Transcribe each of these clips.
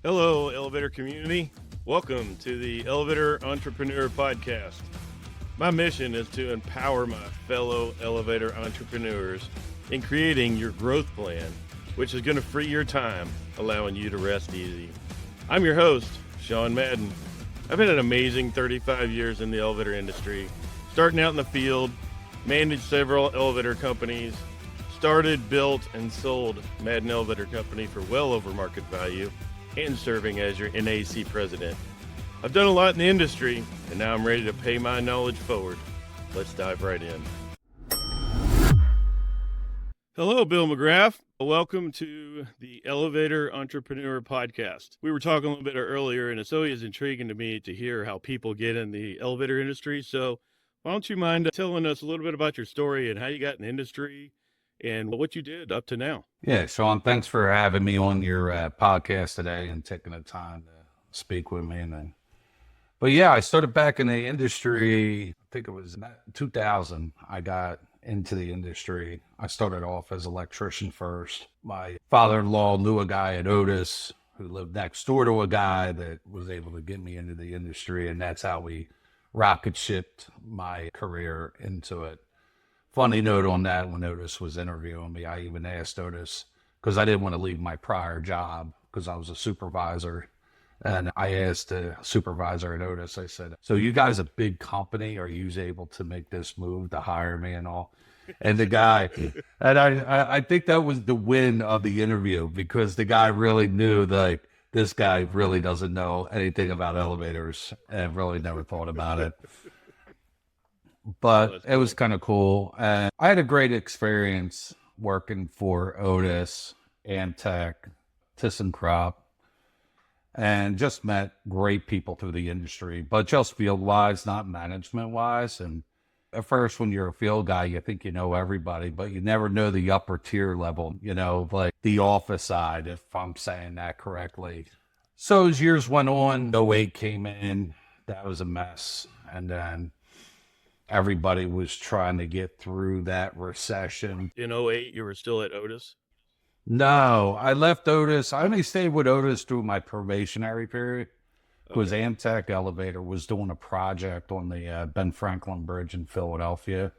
Hello, elevator community. Welcome to the Elevator Entrepreneur Podcast. My mission is to empower my fellow elevator entrepreneurs in creating your growth plan, which is going to free your time, allowing you to rest easy. I'm your host, Sean Madden. I've had an amazing 35 years in the elevator industry, starting out in the field, managed several elevator companies, started, built, and sold Madden Elevator Company for well over market value, and serving as your NAEC President. I've done a lot in the industry, and now I'm ready to pay my knowledge forward. Let's dive right in. Hello, Bill McGrath. Welcome to the Elevator Entrepreneur Podcast. We were talking a little bit earlier, and it's always intriguing to me to hear how people get in the elevator industry. So why don't you mind telling us a little bit about your story and how you got in the industry and what you did up to now? Yeah, Sean, thanks for having me on your podcast today and taking the time to speak with me. But yeah, I started back in the industry, I think it was 2000. I got into the industry. I started off as an electrician first. My father-in-law knew a guy at Otis who lived next door to a guy that was able to get me into the industry, and that's how we rocket shipped my career into it. Funny note on that, when Otis was interviewing me, I even asked Otis, because I didn't want to leave my prior job because I was a supervisor. And I asked the supervisor at Otis, I said, so you guys a big company? Are you able to make this move to hire me and all? And the guy, and I think that was the win of the interview, because the guy really knew, like, this guy really doesn't know anything about elevators and really never thought about it. But it was kind of cool. And I had a great experience working for Otis, Amtech, ThyssenKrupp, and just met great people through the industry, but just field-wise, not management-wise. And at first, when you're a field guy, you think you know everybody, but you never know the upper tier level, like the office side, if I'm saying that correctly. So as years went on, '08 came in. That was a mess. And then everybody was trying to get through that recession. In '08, you were still at Otis? No, I left Otis. I only stayed with Otis through my probationary period, because Amtech Elevator was doing a project on the Ben Franklin Bridge in Philadelphia.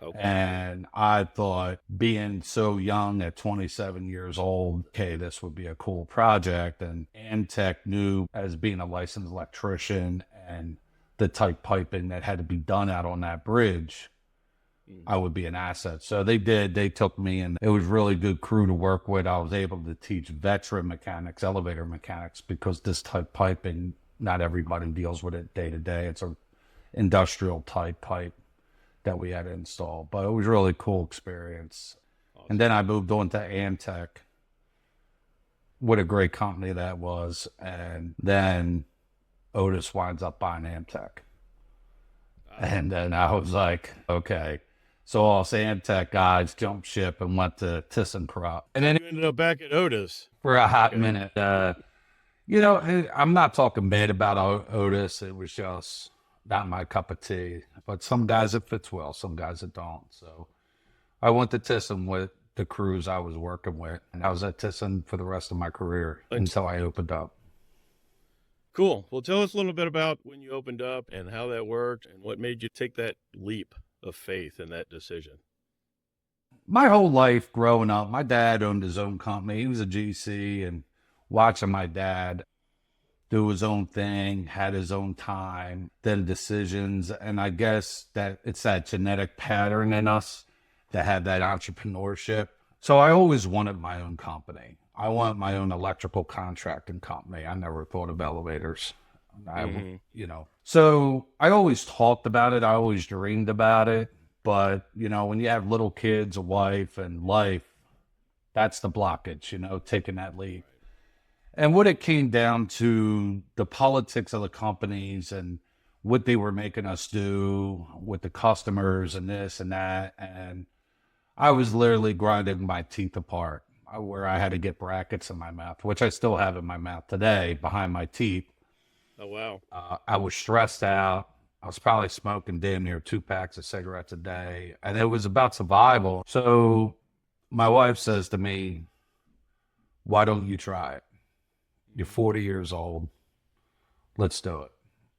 Okay. And I thought, being so young at 27 years old, okay, this would be a cool project. And Amtech knew, as being a licensed electrician and the type piping that had to be done out on that bridge, I would be an asset. So they did. They took me, and it was really good crew to work with. I was able to teach veteran mechanics, elevator mechanics, because this type piping, not everybody deals with it day to day. It's a industrial type pipe that we had to install. But it was a really cool experience. Awesome. And then I moved on to Amtech. What a great company that was. And then Otis winds up buying Amtech. And then I was like, okay. So all us Amtech guys jumped ship and went to ThyssenKrupp. And then you ended up back at Otis for a hot minute. I'm not talking bad about Otis. It was just not my cup of tea. But some guys it fits well, some guys it don't. So I went to Thyssen with the crews I was working with. And I was at Thyssen for the rest of my career until I opened up. Cool. Well, tell us a little bit about when you opened up and how that worked and what made you take that leap of faith in that decision. My whole life growing up, my dad owned his own company. He was a GC, and watching my dad do his own thing, had his own time, then decisions. And I guess that it's that genetic pattern in us to have that entrepreneurship. So I always wanted my own company. I want my own electrical contracting company. I never thought of elevators. So I always talked about it. I always dreamed about it. But, when you have little kids, a wife, and life, that's the blockage, taking that leap. And what it came down to, the politics of the companies and what they were making us do with the customers and this and that. And I was literally grinding my teeth apart, where I had to get brackets in my mouth, which I still have in my mouth today, behind my teeth. Oh, wow. I was stressed out. I was probably smoking damn near 2 packs of cigarettes a day, and it was about survival. So my wife says to me, why don't you try it? You're 40 years old. Let's do it.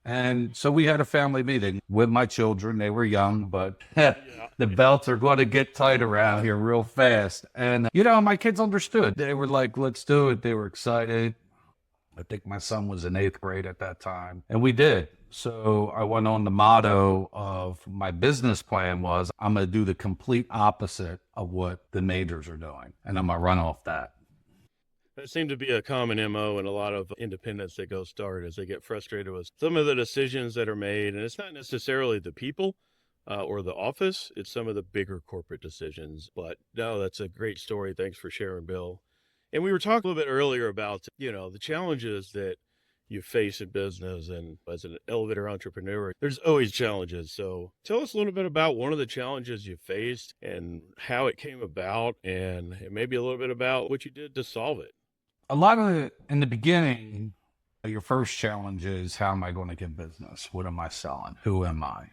And so we had a family meeting with my children. They were young, but the belts are going to get tight around here real fast. And, my kids understood. They were like, let's do it. They were excited. I think my son was in 8th grade at that time. And we did. So I went on the motto of my business plan was I'm going to do the complete opposite of what the majors are doing. And I'm going to run off that. That seemed to be a common MO in a lot of independents that go start as they get frustrated with some of the decisions that are made. And it's not necessarily the people or the office. It's some of the bigger corporate decisions. But no, that's a great story. Thanks for sharing, Bill. And we were talking a little bit earlier about, the challenges that you face in business, and as an elevator entrepreneur, there's always challenges. So tell us a little bit about one of the challenges you faced and how it came about, and maybe a little bit about what you did to solve it. A lot of it in the beginning, your first challenge is, how am I going to get business? What am I selling? Who am I?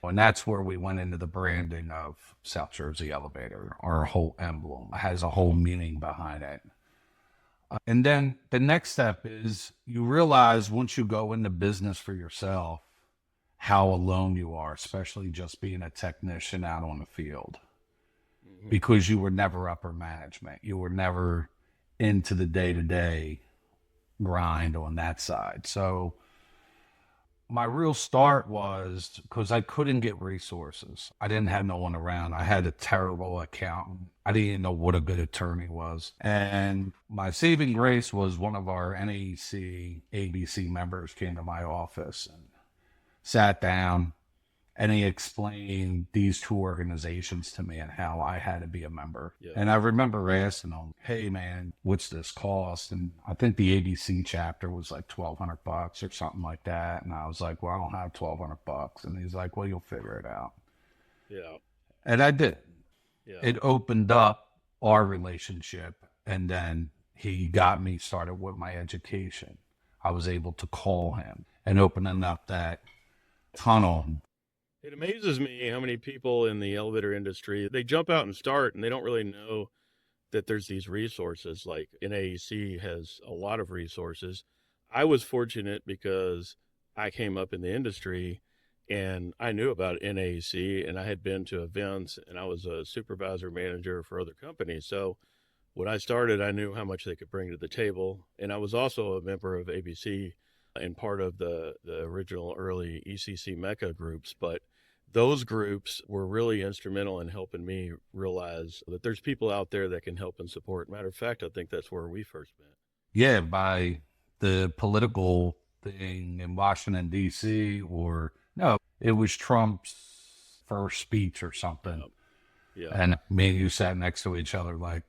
And that's where we went into the branding of South Jersey Elevator. Our whole emblem has a whole meaning behind it. And then the next step is you realize once you go into business for yourself, how alone you are, especially just being a technician out on the field, because you were never upper management. You were never into the day-to-day grind on that side. So my real start was because I couldn't get resources. I didn't have no one around. I had a terrible accountant. I didn't even know what a good attorney was. And my saving grace was one of our NAEC ABC members came to my office and sat down, and he explained these two organizations to me and how I had to be a member. Yeah. And I remember asking him, hey man, what's this cost? And I think the ABC chapter was like $1,200 or something like that. And I was like, well, I don't have $1,200. And he's like, well, you'll figure it out. Yeah. And I did. Yeah. It opened up our relationship. And then he got me started with my education. I was able to call him and opening up that tunnel. It amazes me how many people in the elevator industry, they jump out and start and they don't really know that there's these resources. Like NAEC has a lot of resources. I was fortunate because I came up in the industry and I knew about NAEC, and I had been to events, and I was a supervisor manager for other companies. So when I started, I knew how much they could bring to the table. And I was also a member of ABC and part of the original early ECC Mecca groups. But those groups were really instrumental in helping me realize that there's people out there that can help and support. Matter of fact, I think that's where we first met. Yeah, by the political thing in Washington, D.C., or no, it was Trump's first speech or something. Yeah. And me and you sat next to each other like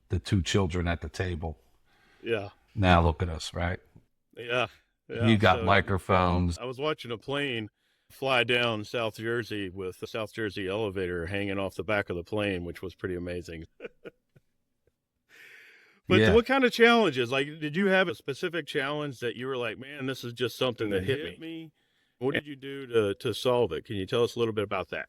the two children at the table. Yeah. Now look at us, right? Yeah. You got microphones. I was watching a plane fly down South Jersey with the South Jersey Elevator hanging off the back of the plane, which was pretty amazing. But what kind of challenges? Like, did you have a specific challenge that you were like, man, this is just something that hit me? What did you do to solve it? Can you tell us a little bit about that?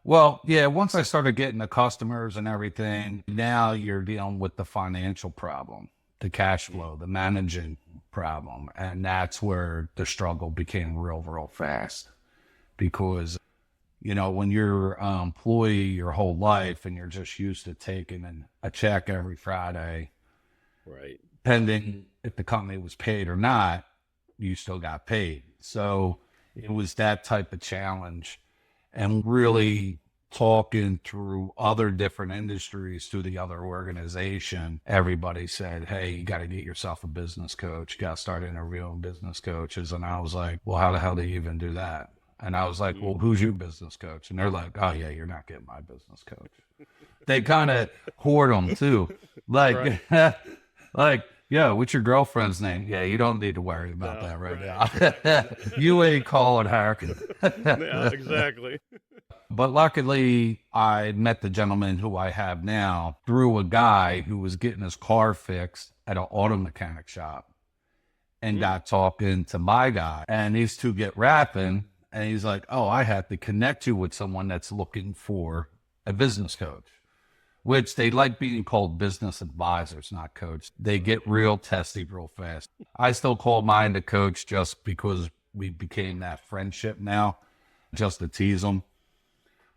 Well, yeah, once I started getting the customers and everything, now you're dealing with the financial problem, the cash flow, the managing problem. And that's where the struggle became real fast. Because, when you're an employee your whole life and you're just used to taking a check every Friday, right? Pending if the company was paid or not, you still got paid. So it was that type of challenge. And really talking through other different industries to the other organization, everybody said, hey, you got to get yourself a business coach. You got to start interviewing business coaches. And I was like, well, how the hell do you even do that? And I was like, well, who's your business coach? And they're like, oh, yeah, you're not getting my business coach. They kind of hoard them, too. Like, like, yo, what's your girlfriend's name? Yeah, you don't need to worry about that right now. You ain't calling her. Yeah, exactly. But luckily, I met the gentleman who I have now through a guy who was getting his car fixed at an auto mechanic shop and got talking to my guy. And these two get rapping, and he's like, oh, I have to connect you with someone that's looking for a business coach. which they like being called business advisors, not coach. They get real testy real fast. I still call mine the coach just because we became that friendship now, just to tease them.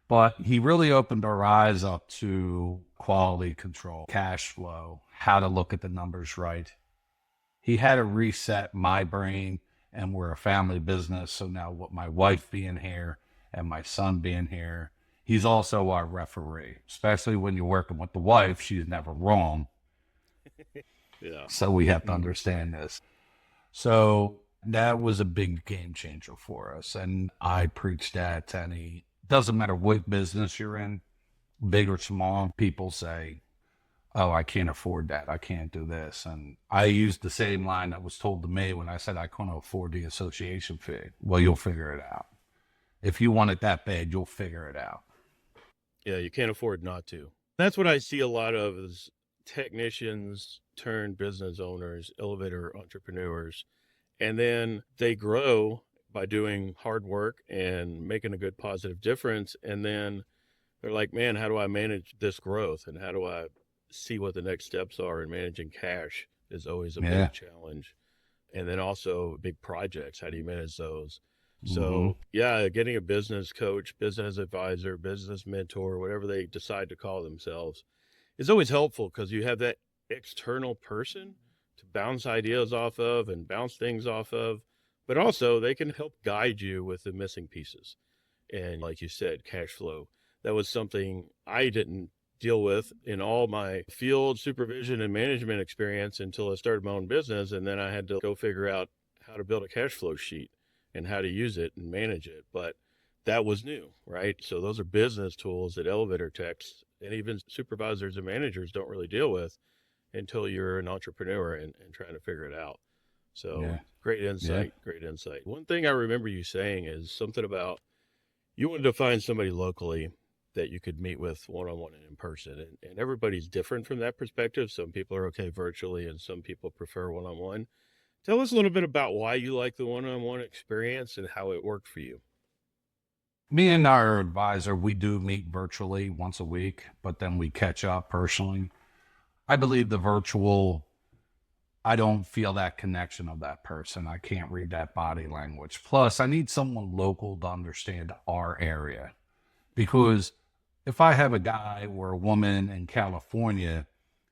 But he really opened our eyes up to quality control, cash flow, how to look at the numbers right. He had to reset my brain, and we're a family business. So now with my wife being here and my son being here, he's also our referee, especially when you're working with the wife. She's never wrong. Yeah. So we have to understand this. So that was a big game changer for us. And I preach that to any, doesn't matter what business you're in, big or small, people say, oh, I can't afford that. I can't do this. And I used the same line that was told to me when I said I couldn't afford the association fee. Well, you'll figure it out. If you want it that bad, you'll figure it out. Yeah, you can't afford not to. That's what I see a lot of is technicians turn business owners, elevator entrepreneurs, and then they grow by doing hard work and making a good positive difference. And then they're like, man, how do I manage this growth? And how do I see what the next steps are? And managing cash is always a big challenge. And then also big projects. How do you manage those? So yeah, getting a business coach, business advisor, business mentor, whatever they decide to call themselves, is always helpful because you have that external person to bounce ideas off of and bounce things off of, but also they can help guide you with the missing pieces. And like you said, cash flow, that was something I didn't deal with in all my field supervision and management experience until I started my own business. And then I had to go figure out how to build a cash flow sheet and how to use it and manage it. But that was new, right? So those are business tools that elevator techs and even supervisors and managers don't really deal with until you're an entrepreneur and trying to figure it out. So great insight, great insight. One thing I remember you saying is something about you wanted to find somebody locally that you could meet with one-on-one and in person. And everybody's different from that perspective. Some people are okay virtually and some people prefer one-on-one. Tell us a little bit about why you like the one-on-one experience and how it worked for you. Me and our advisor, we do meet virtually once a week, but then we catch up personally. I believe the virtual, I don't feel that connection of that person. I can't read that body language. Plus, I need someone local to understand our area. Because if I have a guy or a woman in California,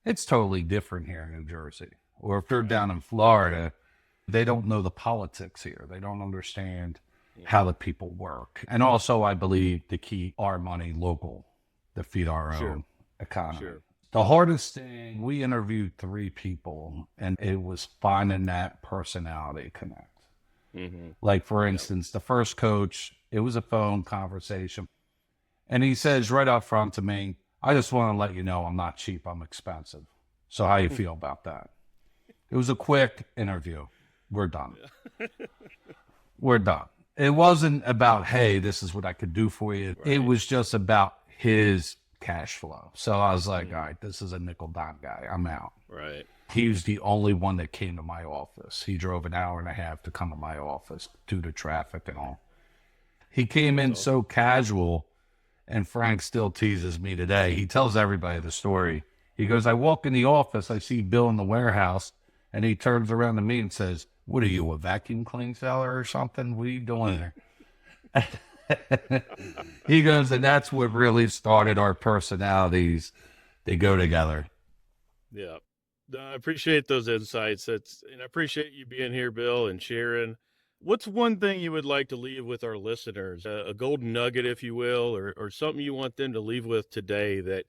it's totally different here in New Jersey. Or if they're down in Florida, they don't know the politics here. They don't understand how the people work. And also, I believe to keep our money local, to feed our own economy. Sure. The hardest thing, we interviewed 3 people, and it was finding that personality connect. Like, for instance, the first coach, it was a phone conversation. And he says right up front to me, I just want to let you know I'm not cheap, I'm expensive. So how you feel about that? It was a quick interview. We're done. We're done. It wasn't about, hey, this is what I could do for you. Right. It was just about his cash flow. So I was like, all right, this is a nickel dime guy. I'm out. Right. He was the only one that came to my office. He drove an hour and a half to come to my office due to traffic and all. He came in so casual, and Frank still teases me today. He tells everybody the story. He goes, I walk in the office, I see Bill in the warehouse, and he turns around to me and says, what are you, a vacuum clean seller or something? What are you doing there? He goes, and that's what really started our personalities. They go together. Yeah. I appreciate those insights. And I appreciate you being here, Bill, and sharing. What's one thing you would like to leave with our listeners, a golden nugget, if you will, or something you want them to leave with today that,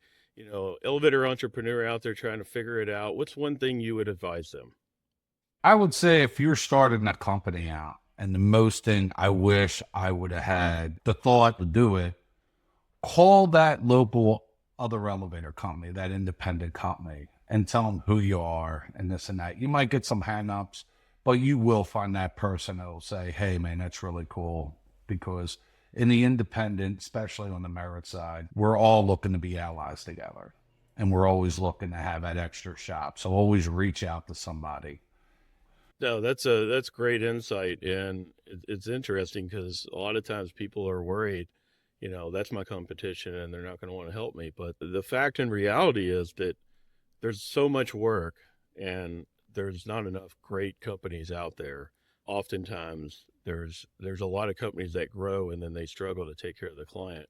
elevator entrepreneur out there trying to figure it out? What's one thing you would advise them? I would say if you're starting a company out, and the most thing I wish I would have had the thought to do it, call that local other elevator company, that independent company, and tell them who you are and this and that. You might get some hang-ups, but you will find that person that will say, hey, man, that's really cool. Because in the independent, especially on the merit side, we're all looking to be allies together. And we're always looking to have that extra shop. So always reach out to somebody. No, that's great insight. And it's interesting because a lot of times people are worried, that's my competition and they're not going to want to help me. But the fact and reality is that there's so much work and there's not enough great companies out there. Oftentimes there's a lot of companies that grow and then they struggle to take care of the client.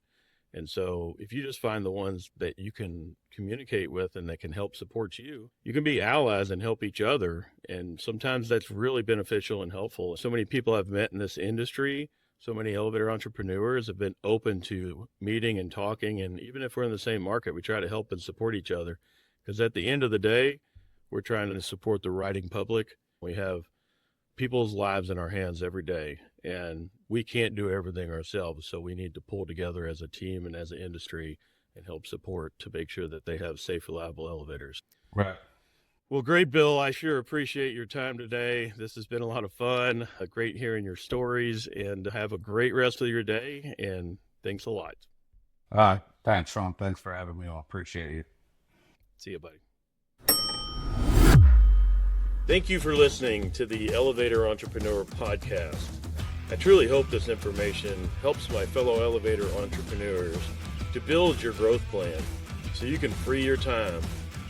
And so if you just find the ones that you can communicate with and that can help support you, you can be allies and help each other. And sometimes that's really beneficial and helpful. So many people I've met in this industry, so many elevator entrepreneurs have been open to meeting and talking. And even if we're in the same market, we try to help and support each other. Because at the end of the day, we're trying to support the riding public. We have people's lives in our hands every day, and we can't do everything ourselves. So we need to pull together as a team and as an industry and help support to make sure that they have safe, reliable elevators. Right. Well, great, Bill. I sure appreciate your time today. This has been a lot of fun. Great hearing your stories, and have a great rest of your day. And thanks a lot. Thanks, Sean. Thanks for having me on. Appreciate you. See you, buddy. Thank you for listening to the Elevator Entrepreneur Podcast. I truly hope this information helps my fellow elevator entrepreneurs to build your growth plan so you can free your time,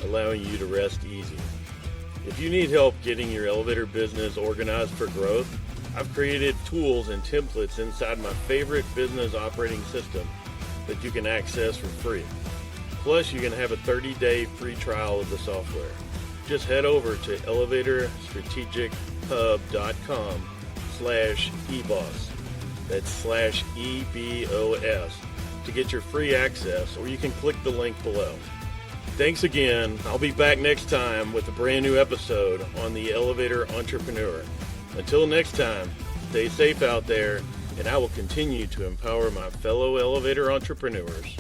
allowing you to rest easy. If you need help getting your elevator business organized for growth, I've created tools and templates inside my favorite business operating system that you can access for free. Plus, you can have a 30-day free trial of the software. Just head over to elevatorstrategichub.com/EBOS. That's /EBOS to get your free access, or you can click the link below. Thanks again. I'll be back next time with a brand new episode on the Elevator Entrepreneur. Until next time, stay safe out there, and I will continue to empower my fellow elevator entrepreneurs.